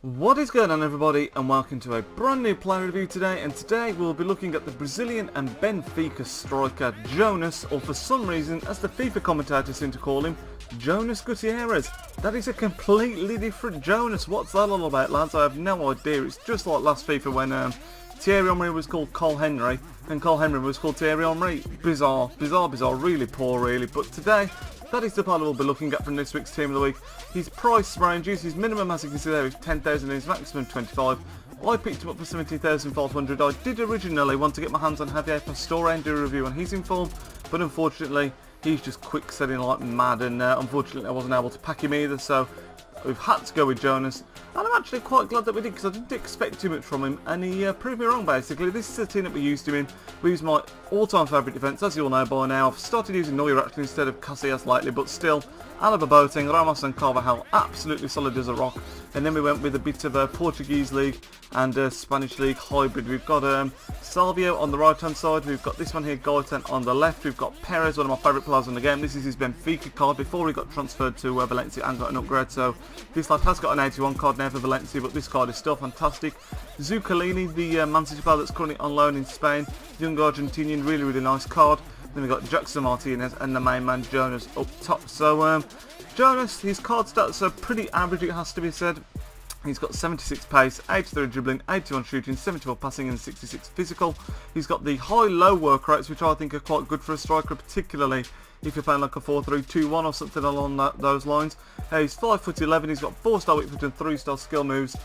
What is going on, everybody, and welcome to a brand new player review today. And today we'll be looking at the Brazilian and Benfica striker Jonas, or for some reason, as the FIFA commentators seem to call him, Jonas Gutierrez. That is a completely different Jonas. What's that all about, lads? I have no idea. It's just like last FIFA when Thierry Henry was called Cole Henry and Cole Henry was called Thierry Henry. Bizarre, really poor really. But today, that is the player we'll be looking at from this week's Team of the Week. His price ranges, his minimum as you can see there is 10,000 and his maximum 25. I picked him up for 17,500. I did originally want to get my hands on Javier Pastore and do a review on his inform, but unfortunately he's just quick selling like mad, and unfortunately I wasn't able to pack him either, so we've had to go with Jonas. And I'm actually quite glad that we did, because I didn't expect too much from him, and he proved me wrong basically. This is the team that we used him in. We use my all-time favourite defence, as you all know by now. I've started using Neuer actually instead of Casillas lately, but still, Alaba, Boateng, Ramos and Carvajal, absolutely solid as a rock. And then we went with a bit of a Portuguese league and a Spanish league hybrid. We've got Salvio on the right hand side, we've got this one here, Gaetan, on the left. We've got Perez, one of my favourite players in the game. This is his Benfica card before he got transferred to Valencia and got an upgrade, so this lad has got an 81 card now for Valencia, but this card is still fantastic. Zuccolini, the Man City player that's currently on loan in Spain, young Argentinian, really nice card. Then we've got Jackson Martinez and the main man Jonas up top. So Jonas, his card stats are pretty average, it has to be said. He's got 76 pace, 83 dribbling, 81 shooting, 74 passing and 66 physical. He's got the high-low work rates, which I think are quite good for a striker, particularly if you're playing like a 4-3-2-1 or something along those lines. He's 5'11", he's got 4-star weak foot and 3-star skill moves.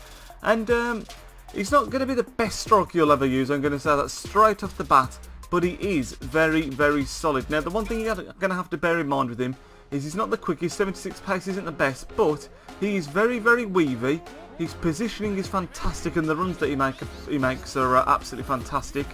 And he's not going to be the best striker you'll ever use, I'm going to say that straight off the bat. But he is very solid. Now, the one thing you're going to have to bear in mind with him is he's not the quickest. 76 pace isn't the best, but he is very weavy. His positioning is fantastic, and the runs that he makes are absolutely fantastic.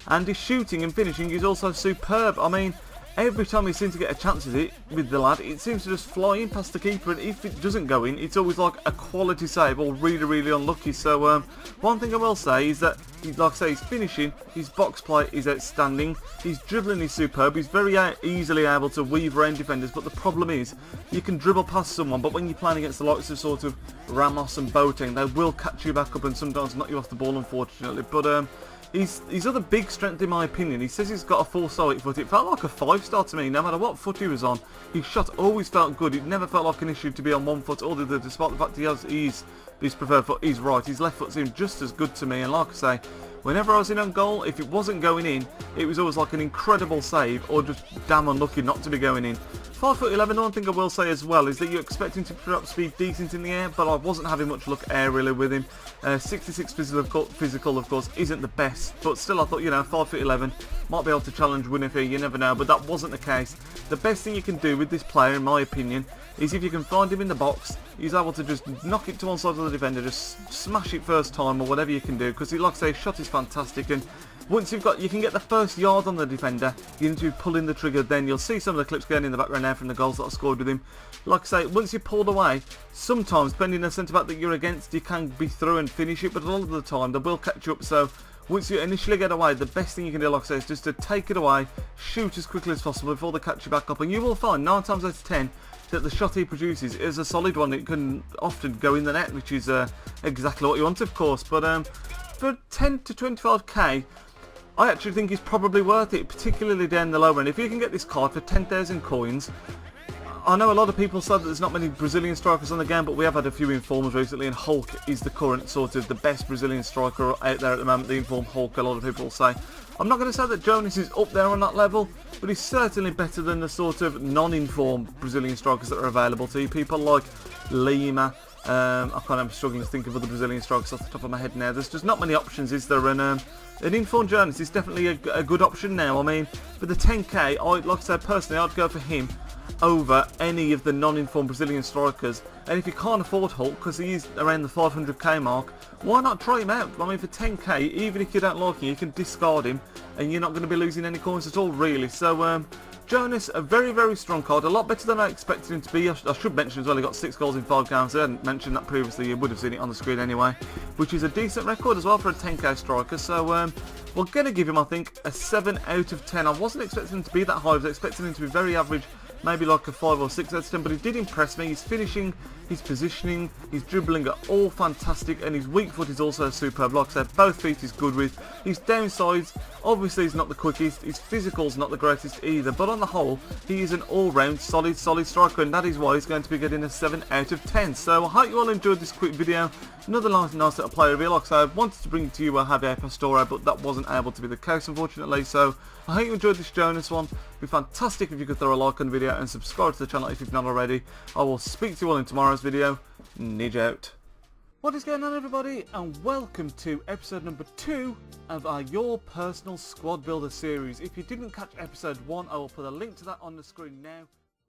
And his shooting and finishing is also superb. I mean, every time he seems to get a chance with the lad, it seems to just fly in past the keeper, and if it doesn't go in, it's always like a quality save or really unlucky. So one thing I will say is that, like I say, his finishing, his box play is outstanding, his dribbling is superb, he's very easily able to weave around defenders, but the problem is, you can dribble past someone, but when you're playing against the likes of sort of Ramos and Boateng, they will catch you back up and sometimes knock you off the ball, unfortunately. But his other big strength, in my opinion, he says he's got a 4-star weak foot. It felt like a 5-star to me, no matter what foot he was on. His shot always felt good. It never felt like an issue to be on one foot, although despite the fact his preferred foot is right. His left foot seemed just as good to me, and like I say, whenever I was in on goal, if it wasn't going in, it was always like an incredible save, or just damn unlucky not to be going in. 5'11", one thing I will say as well is that you expect him to perhaps be decent in the air, but I wasn't having much luck aerially with him. 66 physical, of course, isn't the best, but still I thought, you know, 5'11", might be able to challenge Winifred, you never know, but that wasn't the case. The best thing you can do with this player, in my opinion, is if you can find him in the box, he's able to just knock it to one side of the defender, just smash it first time or whatever you can do, because like I say, his shot is fantastic, and once you can get the first yard on the defender, you need to be pulling the trigger. Then you'll see some of the clips going in the background now from the goals that I scored with him. Like I say, once you pulled away, sometimes depending on the centre back that you're against, you can be through and finish it, but a lot of the time they will catch you up. So once you initially get away, the best thing you can do, like I say, is just to take it away, shoot as quickly as possible before they catch you back up, and you will find 9 times out of 10 that the shot he produces is a solid one. It can often go in the net, which is exactly what you want, of course. But for 10 to 25k, I actually think he's probably worth it, particularly down the low end. If you can get this card for 10,000 coins, I know a lot of people said that there's not many Brazilian strikers on the game, but we have had a few informers recently, and Hulk is the current sort of the best Brazilian striker out there at the moment. The informed Hulk, a lot of people will say. I'm not going to say that Jonas is up there on that level, but he's certainly better than the sort of non-informed Brazilian strikers that are available to you. People like Lima. I'm struggling to think of other Brazilian strikers off the top of my head now. There's just not many options, is there? And an informed Jonas is definitely a good option now. I mean, for the 10k, like I said, personally, I'd go for him over any of the non-informed Brazilian strikers. And if you can't afford Hulk, because he is around the 500k mark, why not try him out? I mean, for 10k, even if you don't like him, you can discard him, and you're not going to be losing any coins at all, really. So, Jonas, a very strong card, a lot better than I expected him to be. I should mention as well, he got 6 goals in 5 games. I hadn't mentioned that previously, you would have seen it on the screen anyway, which is a decent record as well for a 10k striker. So we're going to give him, I think, a 7 out of 10. I wasn't expecting him to be that high, I was expecting him to be very average, maybe like a 5 or 6 out of 10, but he did impress me. His finishing, his positioning, his dribbling are all fantastic, and his weak foot is also superb. Like I said, both feet he's good with. His downsides, obviously he's not the quickest, his physical's not the greatest either, but on the whole, he is an all-round solid striker, and that is why he's going to be getting a 7 out of 10. So I hope you all enjoyed this quick video. Another nice little player review. Like I said, I wanted to bring it to you Javier Pastore, but that wasn't able to be the case, unfortunately. So I hope you enjoyed this Jonas one. It'd be fantastic if you could throw a like on the video and subscribe to the channel if you've not already. I will speak to you all in tomorrow's video. Nidge out. What is going on, everybody, and welcome to episode number 2 of our Your Personal Squad Builder series. If you didn't catch episode 1, I will put a link to that on the screen now.